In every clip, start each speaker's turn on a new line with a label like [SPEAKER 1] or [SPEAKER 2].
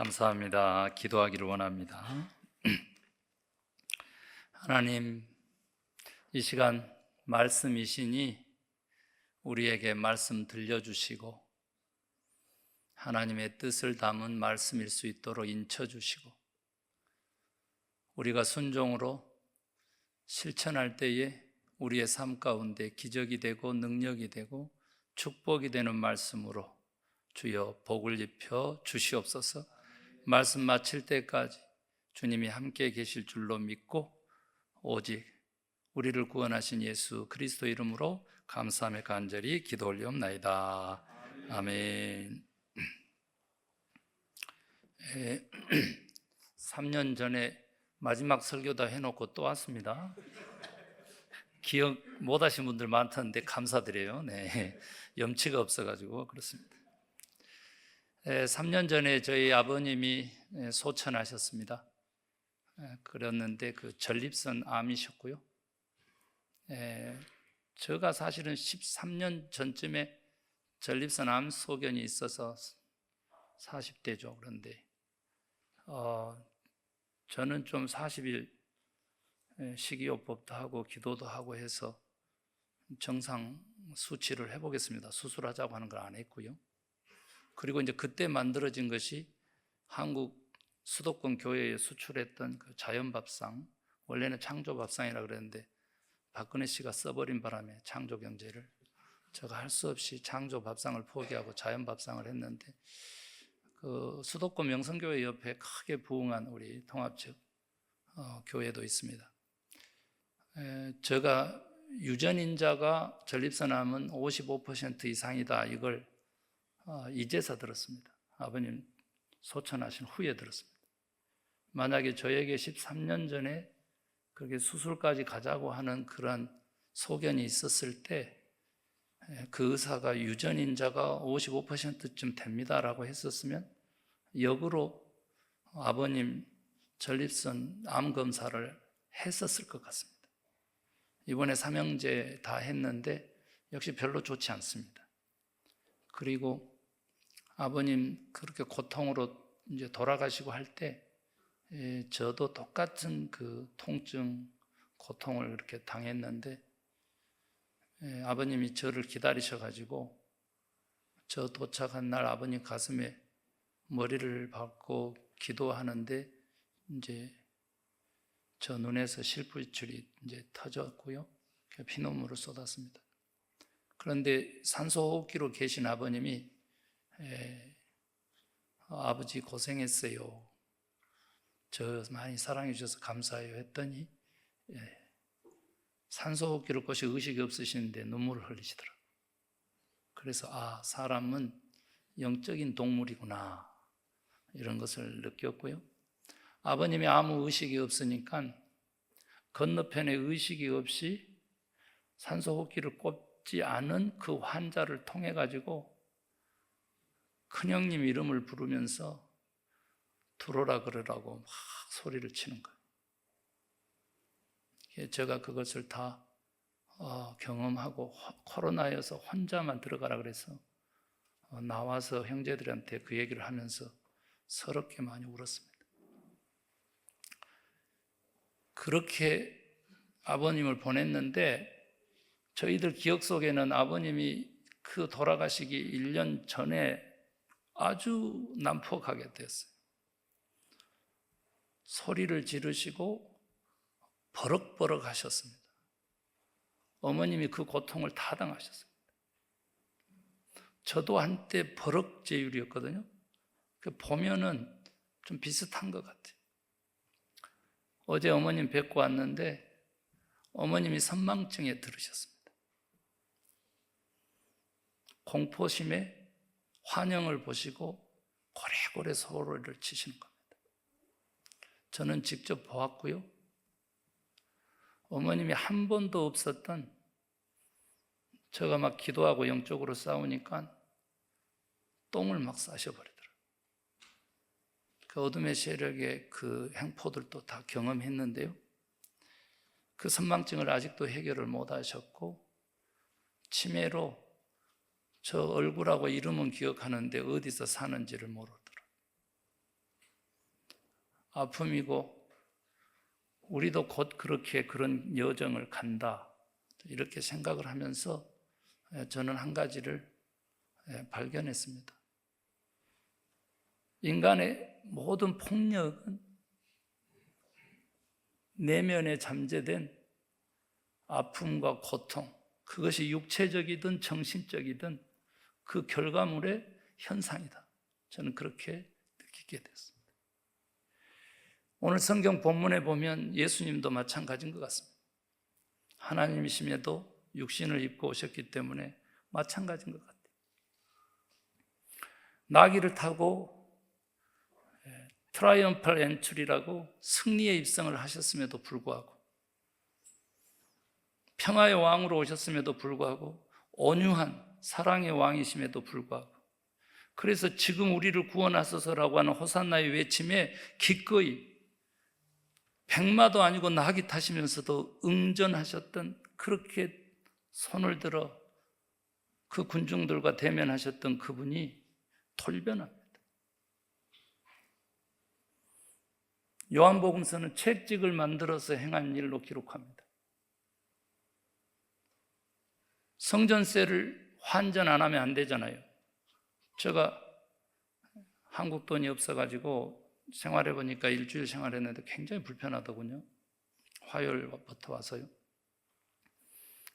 [SPEAKER 1] 감사합니다. 기도하기를 원합니다. 하나님, 이 시간 말씀이시니 우리에게 말씀 들려주시고 하나님의 뜻을 담은 말씀일 수 있도록 인쳐주시고 우리가 순종으로 실천할 때에 우리의 삶 가운데 기적이 되고 능력이 되고 축복이 되는 말씀으로 주여 복을 입혀 주시옵소서. 말씀 마칠 때까지 주님이 함께 계실 줄로 믿고 오직 우리를 구원하신 예수 그리스도 이름으로 감사하며 간절히 기도 올리옵나이다. 아멘. 3년 전에 마지막 설교다 해놓고 또 왔습니다. 기억 못 하신 분들 많던데 감사드려요. 네, 염치가 없어가지고 그렇습니다. 3년 전에 저희 아버님이 소천하셨습니다. 그랬는데 그 전립선 암이셨고요. 제가 사실은 13년 전쯤에 전립선 암 소견이 있어서 40대죠. 그런데 저는 좀 40일 식이요법도 하고 기도도 하고 해서 정상 수치를 해보겠습니다. 수술하자고 하는 걸 안 했고요. 그리고 이제 그때 만들어진 것이 한국 수도권 교회에 수출했던 그 자연밥상, 원래는 창조밥상이라고 그랬는데 박근혜 씨가 써버린 바람에 창조경제를 제가 할 수 없이 창조밥상을 포기하고 자연밥상을 했는데 그 수도권 명성교회 옆에 크게 부흥한 우리 통합적 교회도 있습니다. 제가 유전인자가 전립선암은 55% 이상이다 이걸 이제서 들었습니다. 아버님 소천하신 후에 들었습니다. 만약에 저에게 13년 전에 그렇게 수술까지 가자고 하는 그런 소견이 있었을 때 그 의사가 유전인자가 55%쯤 됩니다라고 했었으면 역으로 아버님 전립선 암 검사를 했었을 것 같습니다. 이번에 삼형제 다 했는데 역시 별로 좋지 않습니다. 그리고 아버님 그렇게 고통으로 이제 돌아가시고 할 때 저도 똑같은 그 통증, 고통을 이렇게 당했는데 아버님이 저를 기다리셔가지고 저 도착한 날 아버님 가슴에 머리를 박고 기도하는데 이제 저 눈에서 실핏줄이 이제 터졌고요. 피눈물을 쏟았습니다. 그런데 산소호흡기로 계신 아버님이 아버지 고생했어요. 저 많이 사랑해 주셔서 감사해요 했더니 산소호흡기를 꽂이 의식이 없으시는데 눈물을 흘리시더라고요. 그래서 사람은 영적인 동물이구나 이런 것을 느꼈고요. 아버님이 아무 의식이 없으니까 건너편에 의식이 없이 산소호흡기를 꽂지 않은 그 환자를 통해 가지고 큰형님 이름을 부르면서 들어오라 그러라고 막 소리를 치는 거예요. 제가 그것을 다 경험하고 코로나여서 혼자만 들어가라 그래서 나와서 형제들한테 그 얘기를 하면서 서럽게 많이 울었습니다. 그렇게 아버님을 보냈는데 저희들 기억 속에는 아버님이 그 돌아가시기 1년 전에 아주 난폭하게 됐어요. 소리를 지르시고 버럭버럭 하셨습니다. 어머님이 그 고통을 타당하셨습니다. 저도 한때 버럭제율이었거든요. 보면은 좀 비슷한 것 같아요. 어제 어머님 뵙고 왔는데 어머님이 선망증에 들으셨습니다. 공포심에 환영을 보시고 고래고래 소리를 치시는 겁니다. 저는 직접 보았고요. 어머님이 한 번도 없었던 제가 막 기도하고 영적으로 싸우니까 똥을 막 싸셔버리더라고요. 그 어둠의 세력의 그 행포들도 다 경험했는데요. 그 선망증을 아직도 해결을 못 하셨고 치매로 저 얼굴하고 이름은 기억하는데 어디서 사는지를 모르더라고요. 아픔이고 우리도 곧 그렇게 그런 여정을 간다, 이렇게 생각을 하면서 저는 한 가지를 발견했습니다. 인간의 모든 폭력은 내면에 잠재된 아픔과 고통, 그것이 육체적이든 정신적이든 그 결과물의 현상이다. 저는 그렇게 느끼게 됐습니다. 오늘 성경 본문에 보면 예수님도 마찬가지인 것 같습니다. 하나님이심에도 육신을 입고 오셨기 때문에 마찬가지인 것 같아요. 나귀를 타고 트라이엄팔 엔트리라고 승리의 입성을 하셨음에도 불구하고, 평화의 왕으로 오셨음에도 불구하고, 온유한 사랑의 왕이심에도 불구하고, 그래서 지금 우리를 구원하소서라고 하는 호산나의 외침에 기꺼이 백마도 아니고 나귀 타시면서도 응전하셨던, 그렇게 손을 들어 그 군중들과 대면하셨던 그분이 돌변합니다. 요한복음서는 채찍을 만들어서 행한 일로 기록합니다. 성전세를 환전 안 하면 안 되잖아요. 제가 한국 돈이 없어가지고 생활해 보니까 일주일 생활했는데 굉장히 불편하더군요. 화요일부터 와서요.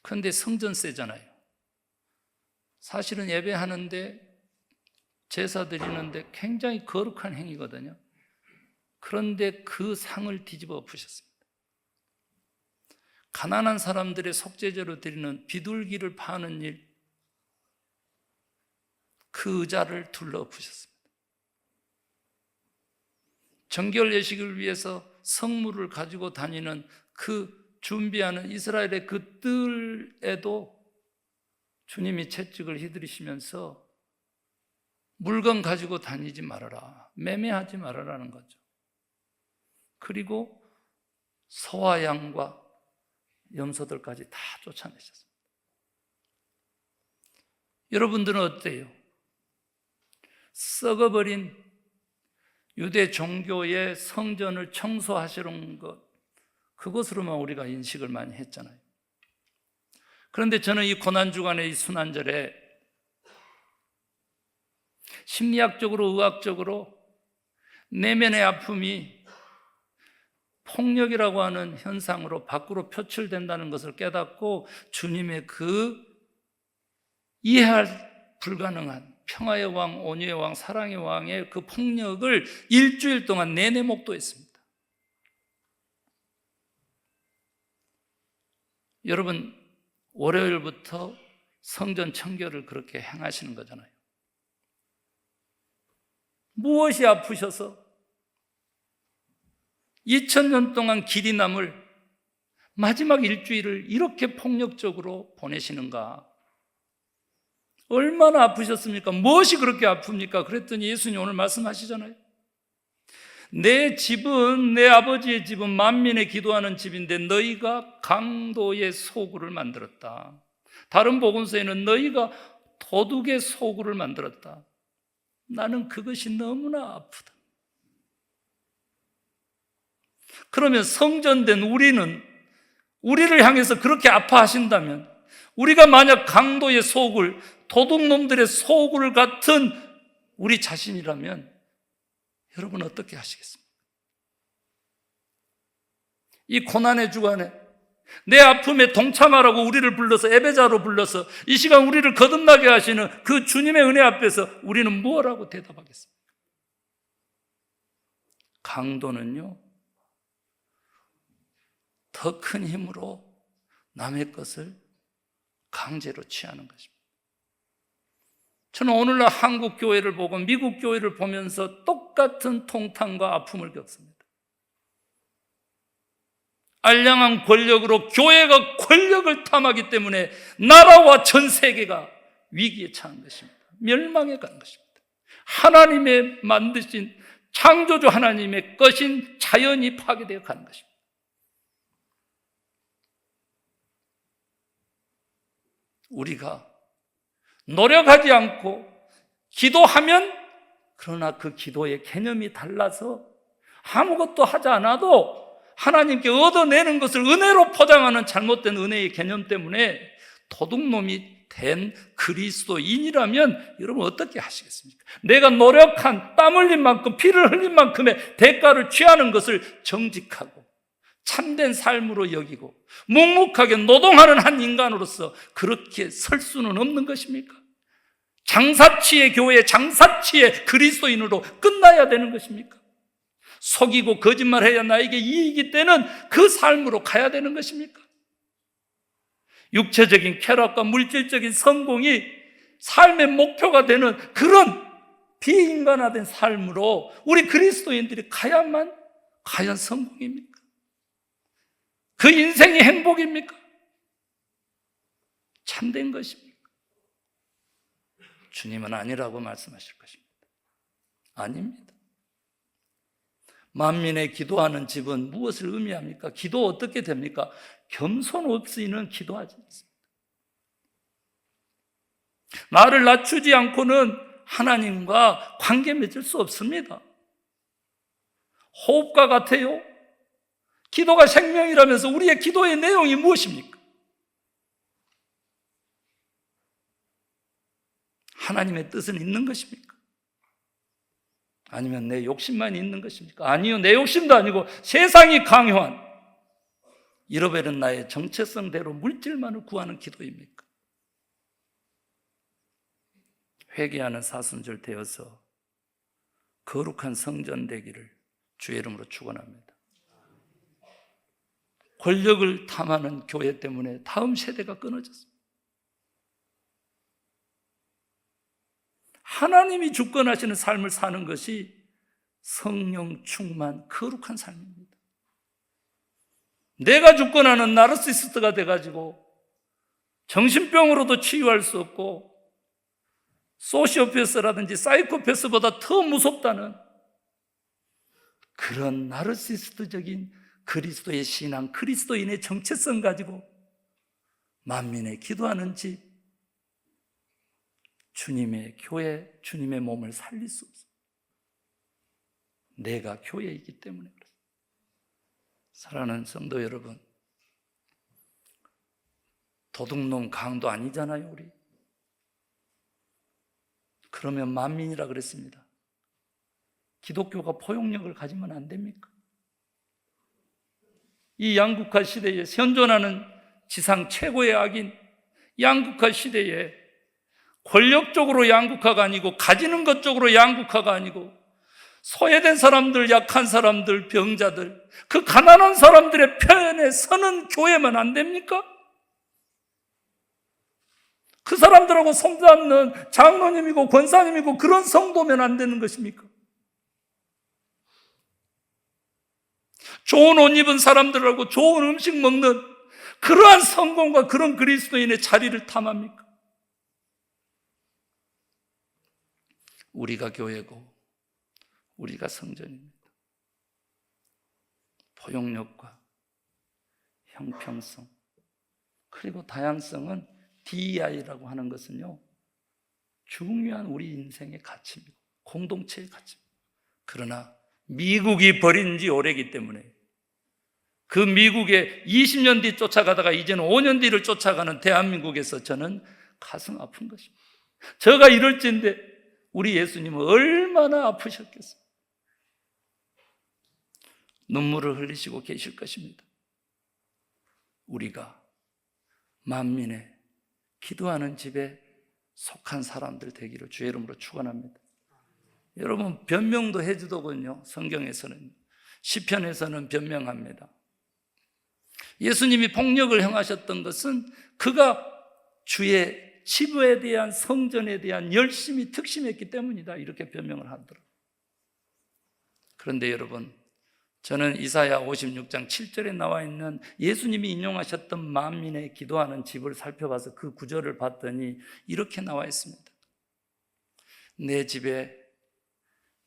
[SPEAKER 1] 그런데 성전세잖아요. 사실은 예배하는데, 제사 드리는데 굉장히 거룩한 행위거든요. 그런데 그 상을 뒤집어 엎으셨습니다. 가난한 사람들의 속죄제로 드리는 비둘기를 파는 일, 그 의자를 둘러 엎으셨습니다. 정결 예식을 위해서 성물을 가지고 다니는 그 준비하는 이스라엘의 그 뜰에도 주님이 채찍을 휘두르시면서 물건 가지고 다니지 말아라, 매매하지 말아라는 거죠. 그리고 소와 양과 염소들까지 다 쫓아내셨습니다. 여러분들은 어때요? 썩어버린 유대 종교의 성전을 청소하시는 것, 그것으로만 우리가 인식을 많이 했잖아요. 그런데 저는 이 고난주간의 이 순환절에 심리학적으로, 의학적으로 내면의 아픔이 폭력이라고 하는 현상으로 밖으로 표출된다는 것을 깨닫고, 주님의 그 이해할 불가능한 평화의 왕, 온유의 왕, 사랑의 왕의 그 폭력을 일주일 동안 내내 목도했습니다. 여러분, 월요일부터 성전 청결을 그렇게 행하시는 거잖아요. 무엇이 아프셔서 2000년 동안 길이 남을 마지막 일주일을 이렇게 폭력적으로 보내시는가? 얼마나 아프셨습니까? 무엇이 그렇게 아픕니까? 그랬더니 예수님 오늘 말씀하시잖아요. 내 집은, 내 아버지의 집은 만민의 기도하는 집인데 너희가 강도의 소굴을 만들었다. 다른 복음서에는 너희가 도둑의 소굴을 만들었다. 나는 그것이 너무나 아프다. 그러면 성전된 우리를 향해서 그렇게 아파하신다면, 우리가 만약 강도의 소굴, 도둑놈들의 소굴 같은 우리 자신이라면 여러분 어떻게 하시겠습니까? 이 고난의 주간에 내 아픔에 동참하라고 우리를 불러서, 예배자로 불러서 이 시간 우리를 거듭나게 하시는 그 주님의 은혜 앞에서 우리는 무엇라고 대답하겠습니까? 강도는요, 더 큰 힘으로 남의 것을 강제로 취하는 것입니다. 저는 오늘날 한국 교회를 보고 미국 교회를 보면서 똑같은 통탄과 아픔을 겪습니다. 알량한 권력으로 교회가 권력을 탐하기 때문에 나라와 전 세계가 위기에 처한 것입니다. 멸망에 간 것입니다. 하나님의 만드신 창조주 하나님의 것인 자연이 파괴되어 가는 것입니다. 우리가 노력하지 않고 기도하면, 그러나 그 기도의 개념이 달라서 아무것도 하지 않아도 하나님께 얻어내는 것을 은혜로 포장하는 잘못된 은혜의 개념 때문에 도둑놈이 된 그리스도인이라면 여러분 어떻게 하시겠습니까? 내가 노력한 땀 흘린 만큼 피를 흘린 만큼의 대가를 취하는 것을 정직하고 참된 삶으로 여기고 묵묵하게 노동하는 한 인간으로서 그렇게 설 수는 없는 것입니까? 장사치의 교회, 장사치의 그리스도인으로 끝나야 되는 것입니까? 속이고 거짓말해야 나에게 이익이 되는 그 삶으로 가야 되는 것입니까? 육체적인 쾌락과 물질적인 성공이 삶의 목표가 되는 그런 비인간화된 삶으로 우리 그리스도인들이 가야만 과연 성공입니까? 그 인생이 행복입니까? 참된 것입니까? 주님은 아니라고 말씀하실 것입니다. 아닙니다. 만민의 기도하는 집은 무엇을 의미합니까? 기도 어떻게 됩니까? 겸손 없이는 기도하지 않습니다. 나를 낮추지 않고는 하나님과 관계 맺을 수 없습니다. 호흡과 같아요. 기도가 생명이라면서 우리의 기도의 내용이 무엇입니까? 하나님의 뜻은 있는 것입니까? 아니면 내 욕심만 있는 것입니까? 아니요, 내 욕심도 아니고 세상이 강요한 잃어버린 나의 정체성대로 물질만을 구하는 기도입니까? 회개하는 사순절 되어서 거룩한 성전 되기를 주의 이름으로 축원합니다. 권력을 탐하는 교회 때문에 다음 세대가 끊어졌습니다. 하나님이 주권하시는 삶을 사는 것이 성령 충만 거룩한 삶입니다. 내가 주권하는 나르시시스트가 돼가지고 정신병으로도 치유할 수 없고 소시오패스라든지 사이코패스보다 더 무섭다는 그런 나르시시스트적인 그리스도의 신앙, 그리스도인의 정체성 가지고 만민의 기도하는 집, 주님의 교회, 주님의 몸을 살릴 수 없습니다. 내가 교회이기 때문에 그렇습니다. 사랑하는 성도 여러분, 도둑놈 강도 아니잖아요, 우리. 그러면 만민이라 그랬습니다. 기독교가 포용력을 가지면 안 됩니까? 이 양국화 시대에 현존하는 지상 최고의 악인 양국화 시대에 권력적으로 양국화가 아니고 가지는 것 쪽으로 양국화가 아니고 소외된 사람들, 약한 사람들, 병자들, 그 가난한 사람들의 편에 서는 교회면 안 됩니까? 그 사람들하고 손잡는 장로님이고 권사님이고 그런 성도면 안 되는 것입니까? 좋은 옷 입은 사람들하고 좋은 음식 먹는 그러한 성공과 그런 그리스도인의 자리를 탐합니까? 우리가 교회고 우리가 성전입니다. 포용력과 형평성 그리고 다양성은 DEI라고 하는 것은요, 중요한 우리 인생의 가치입니다. 공동체의 가치입니다. 그러나 미국이 버린 지 오래기 때문에 그 미국에 20년 뒤 쫓아가다가 이제는 5년 뒤를 쫓아가는 대한민국에서 저는 가슴 아픈 것입니다. 저가 이럴진데 우리 예수님은 얼마나 아프셨겠어요. 눈물을 흘리시고 계실 것입니다. 우리가 만민의 기도하는 집에 속한 사람들 되기를 주의 이름으로 축원합니다. 여러분, 변명도 해주더군요. 성경에서는, 시편에서는 변명합니다. 예수님이 폭력을 행하셨던 것은 그가 주의 집에 대한, 성전에 대한 열심이 특심했기 때문이다, 이렇게 변명을 하더라고요. 그런데 여러분, 저는 이사야 56장 7절에 나와 있는 예수님이 인용하셨던 만민의 기도하는 집을 살펴봐서 그 구절을 봤더니 이렇게 나와 있습니다. 내 집에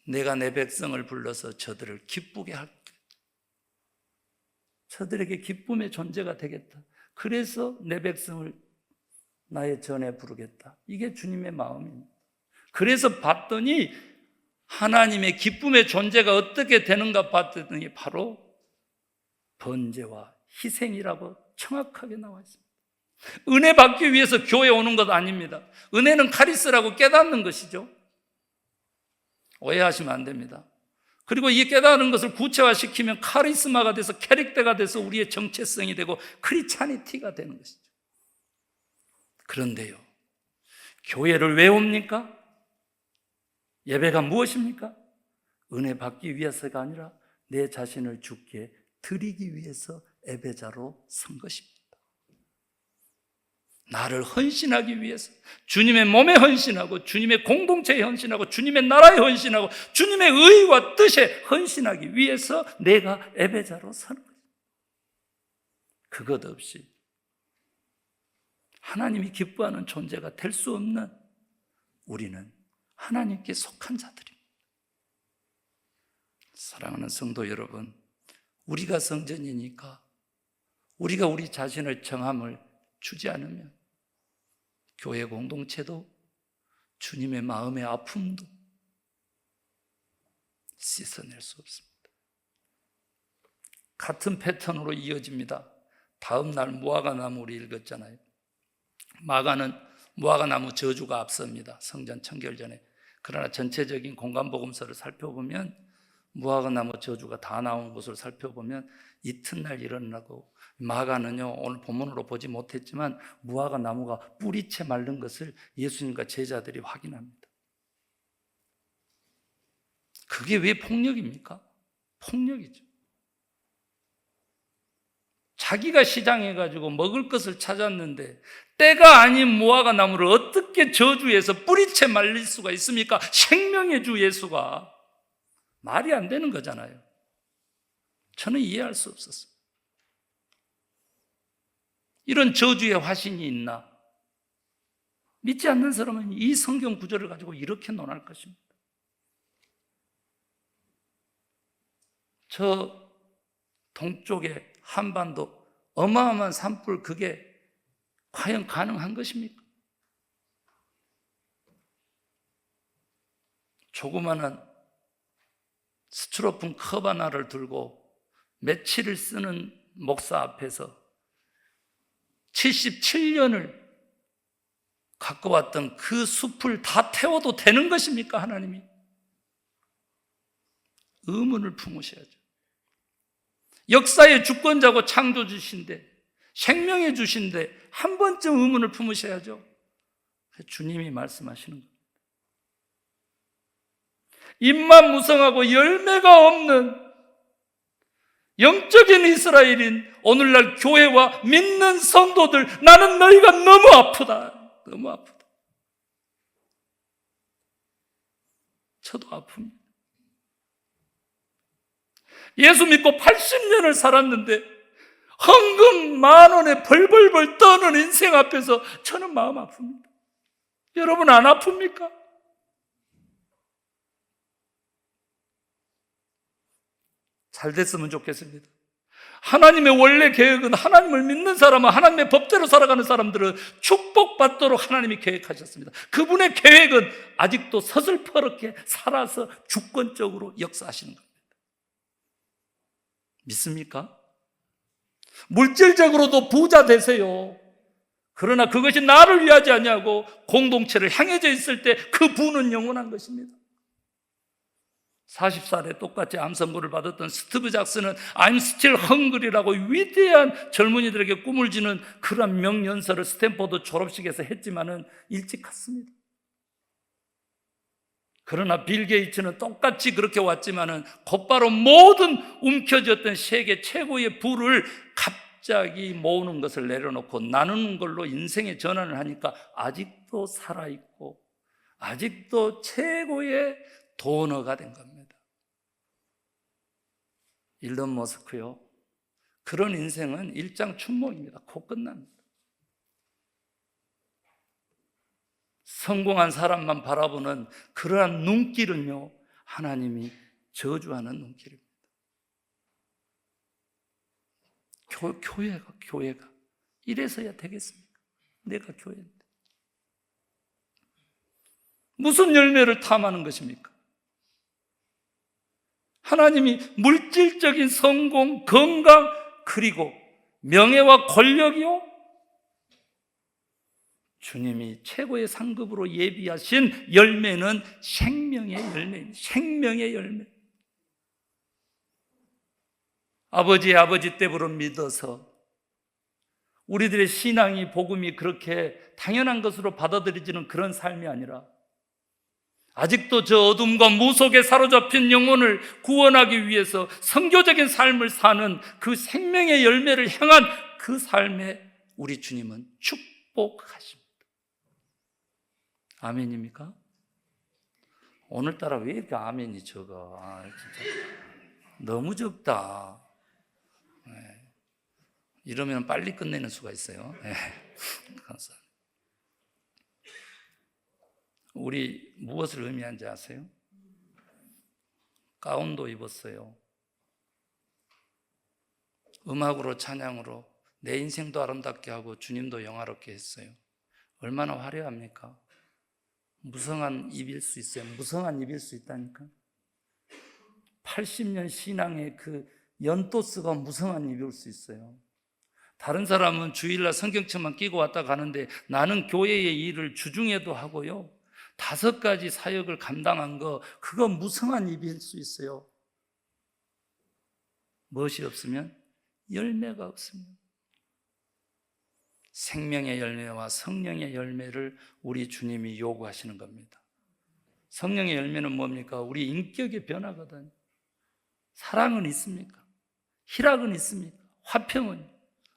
[SPEAKER 1] 내가 내 백성을 불러서 저들을 기쁘게 할게. 저들에게 기쁨의 존재가 되겠다. 그래서 내 백성을 나의 전에 부르겠다. 이게 주님의 마음입니다. 그래서 봤더니 하나님의 기쁨의 존재가 어떻게 되는가 봤더니 바로 번제와 희생이라고 정확하게 나와 있습니다. 은혜 받기 위해서 교회 오는 것 아닙니다. 은혜는 카리스라고 깨닫는 것이죠. 오해하시면 안 됩니다. 그리고 이 깨닫는 것을 구체화시키면 카리스마가 돼서 캐릭터가 돼서 우리의 정체성이 되고 크리스찬이티가 되는 것이죠. 그런데요, 교회를 왜 옵니까? 예배가 무엇입니까? 은혜 받기 위해서가 아니라 내 자신을 주께 드리기 위해서 예배자로 선 것입니다. 나를 헌신하기 위해서, 주님의 몸에 헌신하고 주님의 공동체에 헌신하고 주님의 나라에 헌신하고 주님의 의와 뜻에 헌신하기 위해서 내가 예배자로 서는 거예요. 그것 없이 하나님이 기뻐하는 존재가 될 수 없는 우리는 하나님께 속한 자들입니다. 사랑하는 성도 여러분, 우리가 성전이니까 우리가 우리 자신을 정함을 주지 않으면 교회 공동체도 주님의 마음의 아픔도 씻어낼 수 없습니다. 같은 패턴으로 이어집니다. 다음 날 무화과 나무 우리 읽었잖아요. 마가는 무화과 나무 저주가 앞섭니다. 성전 청결 전에. 그러나 전체적인 공간복음서를 살펴보면 무화과 나무 저주가 다 나온 것을 살펴보면 이튿날 일어나고, 마가는요 오늘 본문으로 보지 못했지만 무화과 나무가 뿌리채 마른 것을 예수님과 제자들이 확인합니다. 그게 왜 폭력입니까? 폭력이죠. 자기가 시장에 가지고 먹을 것을 찾았는데 때가 아닌 무화과 나무를 어떻게 저주해서 뿌리채 말릴 수가 있습니까? 생명의 주 예수가. 말이 안 되는 거잖아요. 저는 이해할 수 없었어요. 이런 저주의 화신이 있나? 믿지 않는 사람은 이 성경 구절을 가지고 이렇게 논할 것입니다. 저 동쪽의 한반도 어마어마한 산불, 그게 과연 가능한 것입니까? 조그마한 스티로폼 컵 하나를 들고 며칠을 쓰는 목사 앞에서 77년을 갖고 왔던 그 숲을 다 태워도 되는 것입니까? 하나님이 의문을 품으셔야죠. 역사의 주권자고 창조주신데, 생명의 주신데 한 번쯤 의문을 품으셔야죠. 주님이 말씀하시는 겁니다. 입만 무성하고 열매가 없는 영적인 이스라엘인 오늘날 교회와 믿는 성도들, 나는 너희가 너무 아프다. 너무 아프다. 저도 아픕니다. 예수 믿고 80년을 살았는데 헌금 10,000원에 벌벌벌 떠는 인생 앞에서 저는 마음 아픕니다. 여러분 안 아픕니까? 잘 됐으면 좋겠습니다. 하나님의 원래 계획은, 하나님을 믿는 사람은, 하나님의 법대로 살아가는 사람들은 축복받도록 하나님이 계획하셨습니다. 그분의 계획은 아직도 서슬퍼렇게 살아서 주권적으로 역사하시는 겁니다. 믿습니까? 물질적으로도 부자 되세요. 그러나 그것이 나를 위하지 아니하고 공동체를 향해져 있을 때 그 부는 영원한 것입니다. 40살에 똑같이 암 선고를 받았던 스티브 잡스는 I'm still hungry라고 위대한 젊은이들에게 꿈을 주는 그런 명연설을 스탠포드 졸업식에서 했지만은 일찍 갔습니다. 그러나 빌 게이츠는 똑같이 그렇게 왔지만은 곧바로 모든 움켜쥐었던 세계 최고의 부를 갑자기 모으는 것을 내려놓고 나누는 걸로 인생의 전환을 하니까 아직도 살아있고 아직도 최고의 도너가 된 겁니다. 일론 머스크요, 그런 인생은 일장춘몽입니다. 곧 끝납니다. 성공한 사람만 바라보는 그러한 눈길은요, 하나님이 저주하는 눈길입니다. 교회가 이래서야 되겠습니까? 내가 교회인데 무슨 열매를 탐하는 것입니까? 하나님이 물질적인 성공, 건강, 그리고 명예와 권력이요, 주님이 최고의 상급으로 예비하신 열매는 생명의 열매입니다. 생명의 열매. 아버지의 아버지 때부터 믿어서 우리들의 신앙이, 복음이 그렇게 당연한 것으로 받아들여지는 그런 삶이 아니라 아직도 저 어둠과 무속에 사로잡힌 영혼을 구원하기 위해서 선교적인 삶을 사는 그 생명의 열매를 향한 그 삶에 우리 주님은 축복하십니다. 아멘입니까? 오늘따라 왜 이렇게 아멘이 적어? 진짜 너무 적다. 네. 이러면 빨리 끝내는 수가 있어요. 네. 감사합니다. 우리 무엇을 의미하는지 아세요? 가운도 입었어요. 음악으로, 찬양으로 내 인생도 아름답게 하고 주님도 영화롭게 했어요. 얼마나 화려합니까? 무성한 입일 수 있어요. 무성한 입일 수 있다니까. 80년 신앙의 그 연도수가 무성한 입일 수 있어요. 다른 사람은 주일날 성경책만 끼고 왔다 가는데 나는 교회의 일을 주중에도 하고요, 5가지 사역을 감당한 거, 그거 무성한 입일 수 있어요. 무엇이 없으면? 열매가 없으면. 생명의 열매와 성령의 열매를 우리 주님이 요구하시는 겁니다. 성령의 열매는 뭡니까? 우리 인격의 변화거든요. 사랑은 있습니까? 희락은 있습니까? 화평은,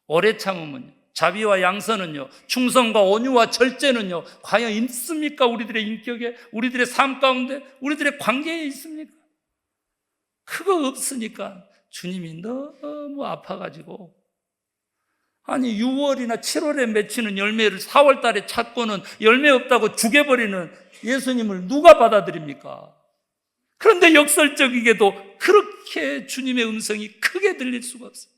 [SPEAKER 1] 오래 참음은요, 자비와 양선은요, 충성과 온유와 절제는요, 과연 있습니까? 우리들의 인격에, 우리들의 삶 가운데, 우리들의 관계에 있습니까? 그거 없으니까 주님이 너무 아파가지고, 아니 6월이나 7월에 맺히는 열매를 4월 달에 찾고는 열매 없다고 죽여버리는 예수님을 누가 받아들입니까? 그런데 역설적이게도 그렇게 주님의 음성이 크게 들릴 수가 없어요.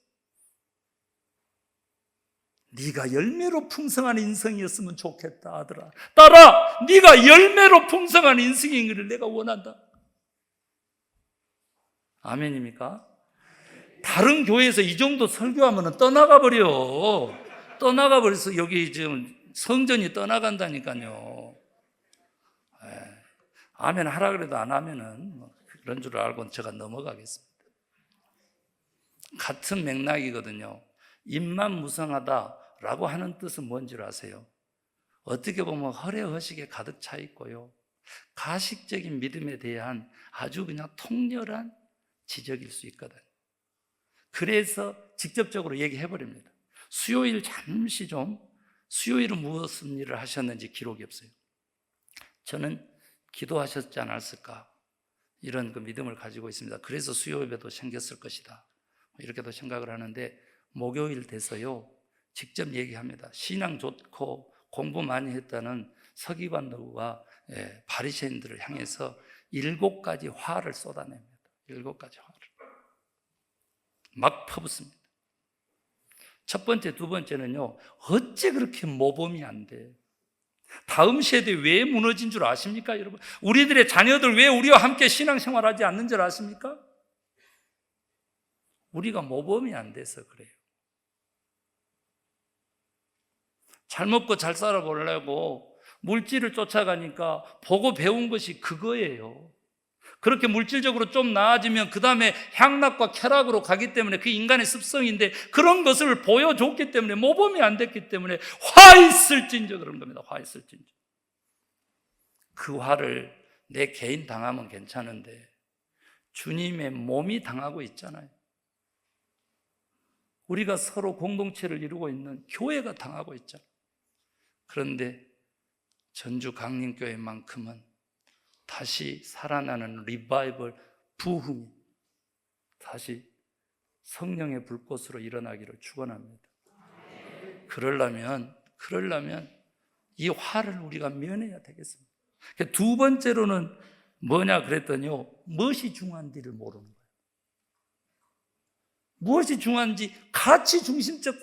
[SPEAKER 1] 네가 열매로 풍성한 인생이었으면 좋겠다, 아들아. 딸아, 네가 열매로 풍성한 인생이기를 내가 원한다. 아멘입니까? 다른 교회에서 이 정도 설교하면 떠나가 버려서 여기 지금 성전이 떠나간다니까요. 아멘 하라 그래도 안 하면은 그런 줄 알고 제가 넘어가겠습니다. 같은 맥락이거든요. 입만 무성하다라고 하는 뜻은 뭔지 아세요? 어떻게 보면 허례허식에 가득 차 있고요, 가식적인 믿음에 대한 아주 그냥 통렬한 지적일 수 있거든요. 그래서 직접적으로 얘기해버립니다. 수요일 잠시 좀, 수요일은 무슨 일을 하셨는지 기록이 없어요. 저는 기도하셨지 않았을까, 이런 그 믿음을 가지고 있습니다. 그래서 수요 예배도 생겼을 것이다, 이렇게도 생각을 하는데, 목요일 돼서요 직접 얘기합니다. 신앙 좋고 공부 많이 했다는 서기관들과 바리새인들을 향해서 7가지 화를 쏟아냅니다. 7가지 화를 막 퍼붓습니다. 첫 번째, 두 번째는요, 어째 그렇게 모범이 안 돼? 다음 세대 왜 무너진 줄 아십니까, 여러분? 우리들의 자녀들 왜 우리와 함께 신앙생활하지 않는 줄 아십니까? 우리가 모범이 안 돼서 그래요. 잘 먹고 잘 살아보려고 물질을 쫓아가니까 보고 배운 것이 그거예요. 그렇게 물질적으로 좀 나아지면 그 다음에 향락과 쾌락으로 가기 때문에 그 인간의 습성인데, 그런 것을 보여줬기 때문에, 모범이 안 됐기 때문에 화 있을진저 그런 겁니다. 화 있을진저. 그 화를 내 개인 당하면 괜찮은데 주님의 몸이 당하고 있잖아요. 우리가 서로 공동체를 이루고 있는 교회가 당하고 있잖아요. 그런데 전주 강림교회만큼은 다시 살아나는 리바이벌, 부흥이 다시 성령의 불꽃으로 일어나기를 축원합니다. 그러려면 이 화를 우리가 면해야 되겠습니다. 두 번째로는 뭐냐 그랬더니요, 무엇이 중요한지를 모르는 거예요. 무엇이 중요한지, 가치 중심적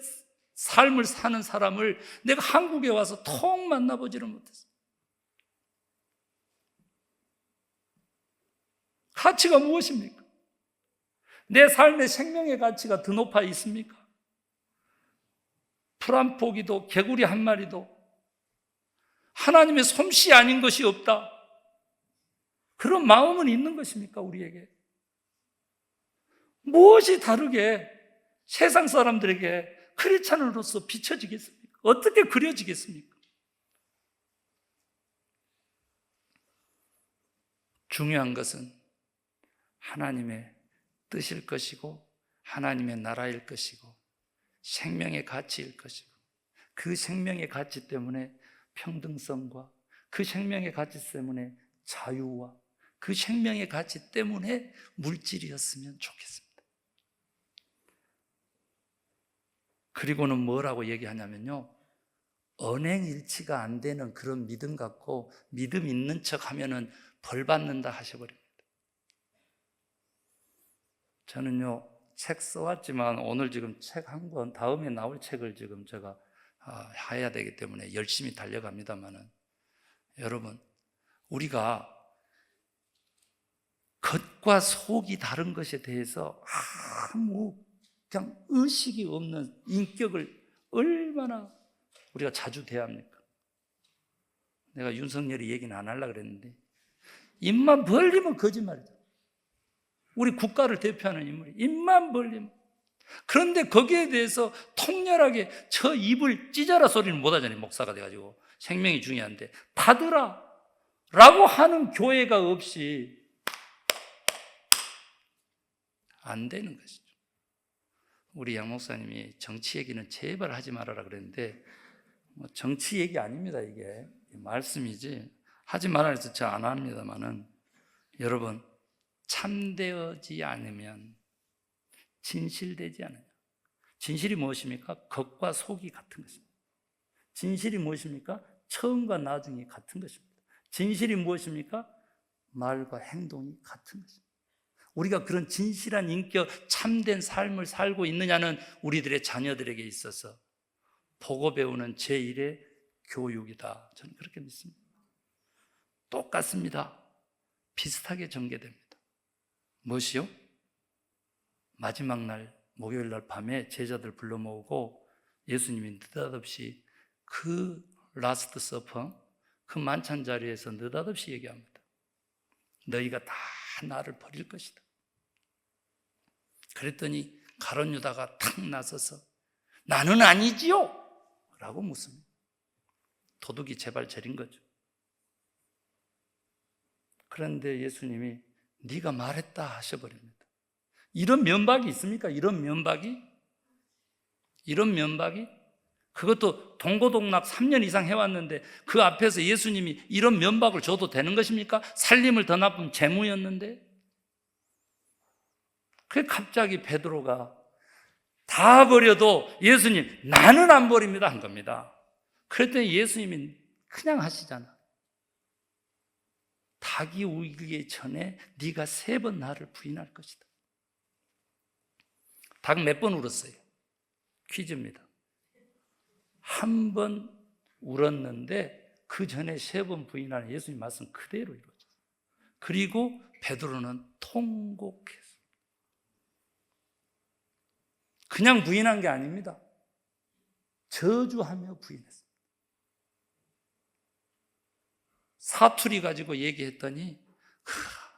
[SPEAKER 1] 삶을 사는 사람을 내가 한국에 와서 통 만나보지를 못했어요. 가치가 무엇입니까? 내 삶의 생명의 가치가 더 높아 있습니까? 풀 한 포기도 개구리 한 마리도 하나님의 솜씨 아닌 것이 없다. 그런 마음은 있는 것입니까? 우리에게 무엇이 다르게 세상 사람들에게 크리스찬으로서 비춰지겠습니까? 어떻게 그려지겠습니까? 중요한 것은 하나님의 뜻일 것이고 하나님의 나라일 것이고 생명의 가치일 것이고 그 생명의 가치 때문에 평등성과 그 생명의 가치 때문에 자유와 그 생명의 가치 때문에 물질이었으면 좋겠습니다. 그리고는 뭐라고 얘기하냐면요, 언행일치가 안 되는 그런 믿음 갖고 믿음 있는 척 하면은 벌 받는다 하셔버립니다. 저는요, 책 써왔지만 오늘 지금 책 한 권, 다음에 나올 책을 지금 제가 해야 되기 때문에 열심히 달려갑니다만은, 여러분, 우리가 겉과 속이 다른 것에 대해서 아무 그냥 의식이 없는 인격을 얼마나 우리가 자주 대합니까? 내가 윤석열이 얘기는 안 하려고 그랬는데 입만 벌리면 거짓말이죠. 우리 국가를 대표하는 인물이 입만 벌리면. 그런데 거기에 대해서 통렬하게 저 입을 찢어라 소리는 못하잖아요. 목사가 돼가지고 생명이 중요한데 닫으라 라고 하는 교회가 없이 안 되는 것이죠. 우리 양 목사님이 정치 얘기는 제발 하지 말아라 그랬는데 정치 얘기 아닙니다. 이게 말씀이지 하지 말아라 해서 저 안 합니다만은, 여러분, 참되어지 않으면 진실되지 않아요. 진실이 무엇입니까? 겉과 속이 같은 것입니다. 진실이 무엇입니까? 처음과 나중이 같은 것입니다. 진실이 무엇입니까? 말과 행동이 같은 것입니다. 우리가 그런 진실한 인격, 참된 삶을 살고 있느냐는 우리들의 자녀들에게 있어서 보고 배우는 제1의 교육이다. 저는 그렇게 믿습니다. 똑같습니다. 비슷하게 전개됩니다. 무엇이요? 마지막 날 목요일 날 밤에 제자들 불러 모으고 예수님이 느닷없이 그 라스트 서퍼, 그 만찬 자리에서 느닷없이 얘기합니다. 너희가 다 나를 버릴 것이다. 그랬더니 가룟 유다가 탁 나서서 나는 아니지요 라고 묻습니다. 도둑이 제발 저린 거죠. 그런데 예수님이 네가 말했다 하셔버립니다. 이런 면박이 있습니까? 이런 면박이? 그것도 동고동락 3년 이상 해왔는데 그 앞에서 예수님이 이런 면박을 줘도 되는 것입니까? 살림을 더 나쁜 재무였는데. 그래 갑자기 베드로가 다 버려도 예수님 나는 안 버립니다 한 겁니다. 그랬더니 예수님이 그냥 하시잖아. 닭이 울기 전에 네가 3번 나를 부인할 것이다. 닭 몇 번 울었어요? 퀴즈입니다. 1번 울었는데 그 전에 3번 부인하는 예수님 말씀 그대로 이루어졌어요. 그리고 베드로는 통곡했어요. 그냥 부인한 게 아닙니다. 저주하며 부인했어요. 사투리 가지고 얘기했더니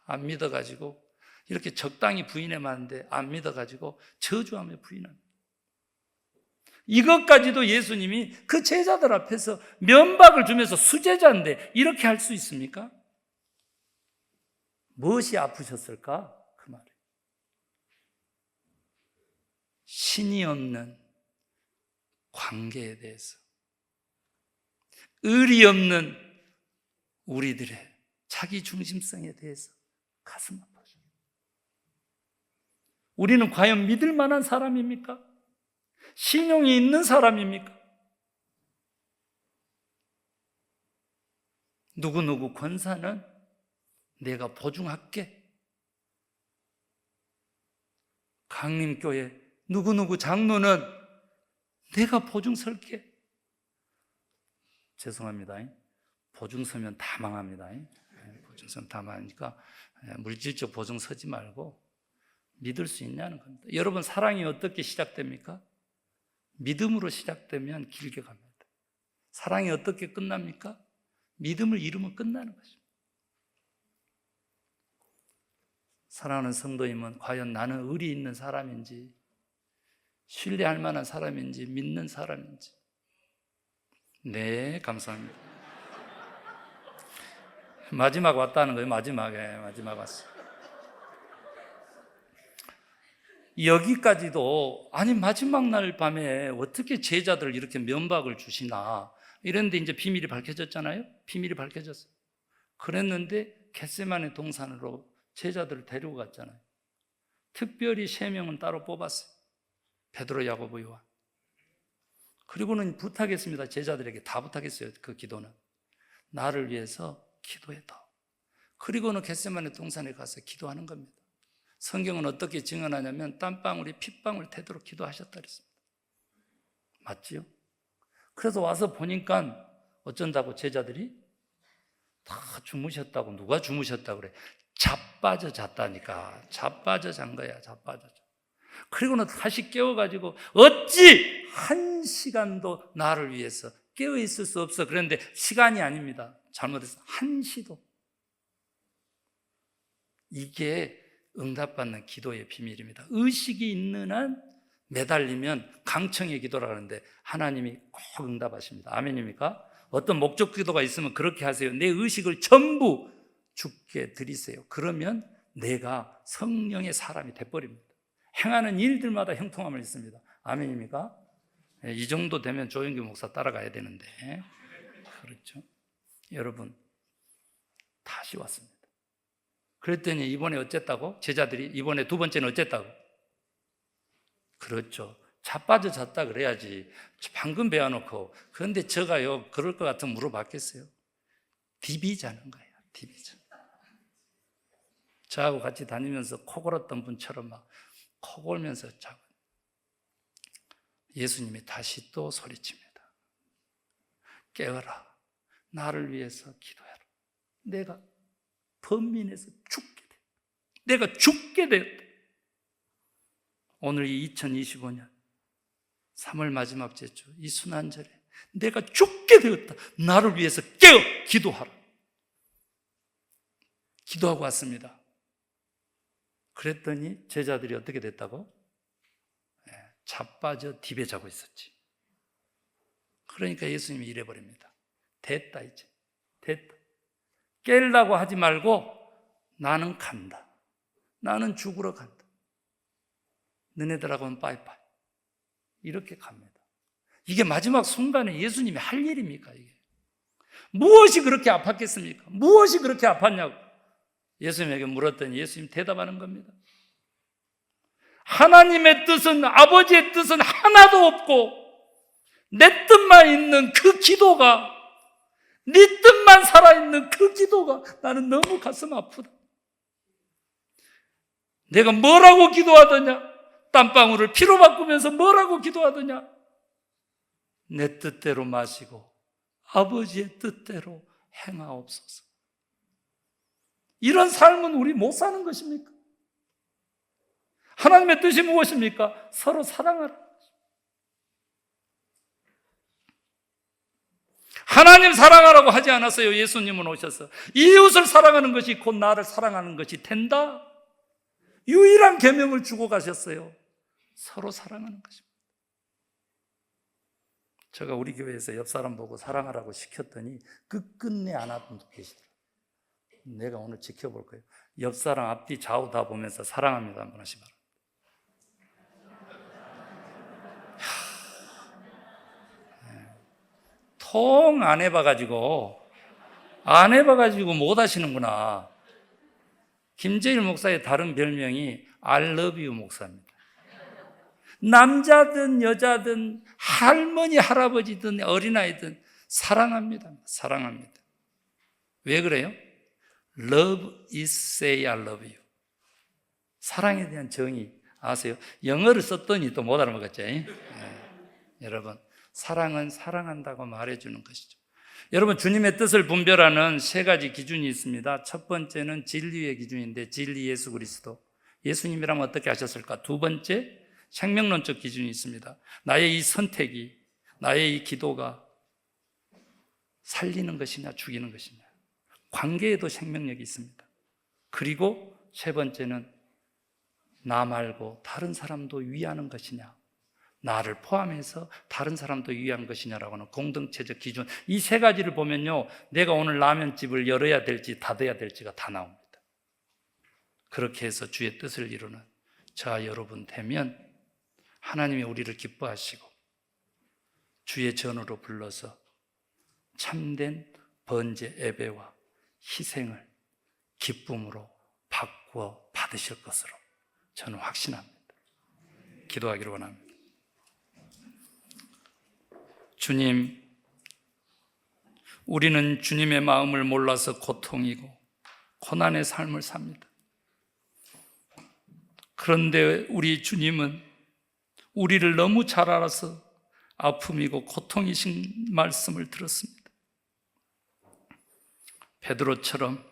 [SPEAKER 1] 안 믿어가지고 이렇게 적당히 부인해봤는데 안 믿어가지고 저주하며 부인합니다. 이것까지도 예수님이 그 제자들 앞에서 면박을 주면서 수제자인데 이렇게 할 수 있습니까? 무엇이 아프셨을까? 그 말이 신이 없는 관계에 대해서, 의리 없는 우리들의 자기 중심성에 대해서 가슴 아파요. 우리는 과연 믿을 만한 사람입니까? 신용이 있는 사람입니까? 누구누구 권사는 내가 보증할게. 강림교회 누구누구 장로는 내가 보증 설게. 죄송합니다. 보증 서면 다 망합니다. 보증 서면 다 망하니까 물질적 보증 서지 말고 믿을 수 있냐는 겁니다. 여러분, 사랑이 어떻게 시작됩니까? 믿음으로 시작되면 길게 갑니다. 사랑이 어떻게 끝납니까? 믿음을 이루면 끝나는 것입니다. 사랑하는 성도님은 과연 나는 의리 있는 사람인지, 신뢰할 만한 사람인지, 믿는 사람인지. 네, 감사합니다. 마지막 왔다는 거예요. 마지막 왔어요. 여기까지도 아니 마지막 날 밤에 어떻게 제자들을 이렇게 면박을 주시나 이랬는데 이제 비밀이 밝혀졌잖아요. 비밀이 밝혀졌어요. 그랬는데 겟세마네 동산으로 제자들을 데리고 갔잖아요. 특별히 3명은 따로 뽑았어요. 베드로, 야고보, 요한. 그리고는 부탁했습니다. 제자들에게 다 부탁했어요. 그 기도는 나를 위해서 기도해다. 그리고는 겟세마네 동산에 가서 기도하는 겁니다. 성경은 어떻게 증언하냐면 땀방울이 핏방울 되도록 기도하셨다 그랬습니다. 맞지요? 그래서 와서 보니까 어쩐다고 제자들이 다 주무셨다고. 누가 주무셨다고 그래? 자빠져 잤다니까. 자빠져 잔 거야. 자빠져 자. 그리고는 다시 깨워가지고 어찌 1시간도 나를 위해서 깨어있을 수 없어. 그런데 시간이 아닙니다. 잘못했어. 1시도. 이게 응답받는 기도의 비밀입니다. 의식이 있는 한 매달리면 강청의 기도라 하는데 하나님이 꼭 응답하십니다. 아멘입니까? 어떤 목적 기도가 있으면 그렇게 하세요. 내 의식을 전부 주께 드리세요. 그러면 내가 성령의 사람이 돼버립니다. 행하는 일들마다 형통함을 있습니다. 아멘입니까? 이 정도 되면 조영규 목사 따라가야 되는데 그렇죠? 여러분, 다시 왔습니다. 그랬더니 이번에 어쨌다고? 제자들이 이번에 두 번째는 어쨌다고? 그렇죠. 자빠져 잤다 그래야지. 방금 배워놓고. 그런데 저가요, 그럴 것 같으면 물어봤겠어요? 디비 자는 거예요. 디비 자. 저하고 같이 다니면서 코 골았던 분처럼 막 코 골면서 자고. 예수님이 다시 또 소리칩니다. 깨어라. 나를 위해서 기도해라. 내가 범민에서 죽게 돼. 내가 죽게 되었다. 오늘 이 2025년 3월 마지막 제주 이 순환절에 내가 죽게 되었다. 나를 위해서 깨어 기도하라. 기도하고 왔습니다. 그랬더니 제자들이 어떻게 됐다고? 자빠져 딥에 자고 있었지. 그러니까 예수님이 이래버립니다. 됐다 이제. 됐다. 깨려고 하지 말고 나는 간다. 나는 죽으러 간다. 너네들하고는 빠이빠이. 이렇게 갑니다. 이게 마지막 순간에 예수님이 할 일입니까? 이게 무엇이 그렇게 아팠겠습니까? 무엇이 그렇게 아팠냐고 예수님에게 물었더니 예수님 대답하는 겁니다. 하나님의 뜻은, 아버지의 뜻은 하나도 없고 내 뜻만 있는 그 기도가, 네 뜻만 살아있는 그 기도가 나는 너무 가슴 아프다. 내가 뭐라고 기도하더냐? 땀방울을 피로 바꾸면서 뭐라고 기도하더냐? 내 뜻대로 마시고 아버지의 뜻대로 행하옵소서. 이런 삶은 우리 못 사는 것입니까? 하나님의 뜻이 무엇입니까? 서로 사랑하라. 하나님 사랑하라고 하지 않았어요. 예수님은 오셔서 이웃을 사랑하는 것이 곧 나를 사랑하는 것이 된다. 유일한 계명을 주고 가셨어요. 서로 사랑하는 것입니다. 제가 우리 교회에서 옆 사람 보고 사랑하라고 시켰더니 끝끝내 안 하던 분 계시더라고요. 내가 오늘 지켜볼 거예요. 옆 사람 앞뒤 좌우 다 보면서 사랑합니다 한번 하시 바랍니다. 통 안 해봐가지고 못 하시는구나. 김재일 목사의 다른 별명이 I love you 목사입니다. 남자든 여자든 할머니 할아버지든 어린아이든 사랑합니다. 사랑합니다. 왜 그래요? Love is say I love you. 사랑에 대한 정의 아세요? 영어를 썼더니 또 못 알아먹었죠. 여러분, 사랑은 사랑한다고 말해주는 것이죠. 여러분, 주님의 뜻을 분별하는 3가지 기준이 있습니다. 첫 번째는 진리의 기준인데 진리 예수 그리스도. 예수님이라면 어떻게 하셨을까? 두 번째, 생명론적 기준이 있습니다. 나의 이 선택이, 나의 이 기도가 살리는 것이냐 죽이는 것이냐, 관계에도 생명력이 있습니다. 그리고 세 번째는 나 말고 다른 사람도 위하는 것이냐, 나를 포함해서 다른 사람도 위한 것이냐라고 하는 공동체적 기준, 이 세 가지를 보면요, 내가 오늘 라면집을 열어야 될지 닫아야 될지가 다 나옵니다. 그렇게 해서 주의 뜻을 이루는 저와 여러분 되면 하나님이 우리를 기뻐하시고 주의 전으로 불러서 참된 번제 예배와 희생을 기쁨으로 바꾸어 받으실 것으로 저는 확신합니다. 기도하기를 원합니다. 주님, 우리는 주님의 마음을 몰라서 고통이고 고난의 삶을 삽니다. 그런데 우리 주님은 우리를 너무 잘 알아서 아픔이고 고통이신 말씀을 들었습니다. 베드로처럼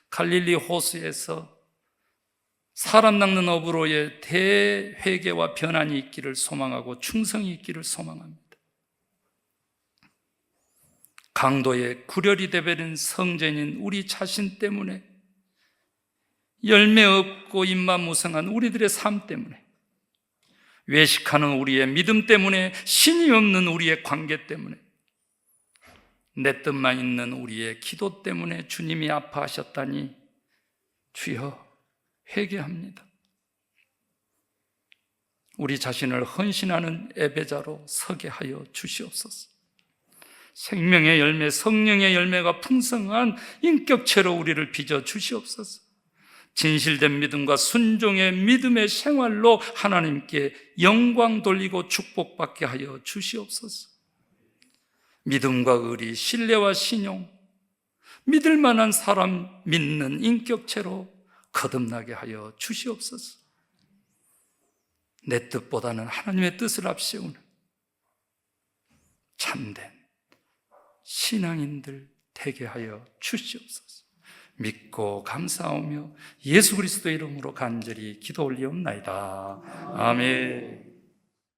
[SPEAKER 1] 갈릴리 호수에서 사람 낚는 어부로의 대회개와 변환이 있기를 소망하고 충성이 있기를 소망합니다. 강도의 구렬이 되버린 성전인 우리 자신 때문에, 열매 없고 입만 무성한 우리들의 삶 때문에, 외식하는 우리의 믿음 때문에, 신이 없는 우리의 관계 때문에, 내 뜻만 있는 우리의 기도 때문에 주님이 아파하셨다니 주여 회개합니다. 우리 자신을 헌신하는 예배자로 서게 하여 주시옵소서. 생명의 열매, 성령의 열매가 풍성한 인격체로 우리를 빚어 주시옵소서. 진실된 믿음과 순종의 믿음의 생활로 하나님께 영광 돌리고 축복받게 하여 주시옵소서. 믿음과 의리, 신뢰와 신용, 믿을 만한 사람 믿는 인격체로 거듭나게 하여 주시옵소서. 내 뜻보다는 하나님의 뜻을 앞세우는 참된 신앙인들 되게 하여 주시옵소서. 믿고 감사하며 예수 그리스도의 이름으로 간절히 기도 올리옵나이다. 아멘.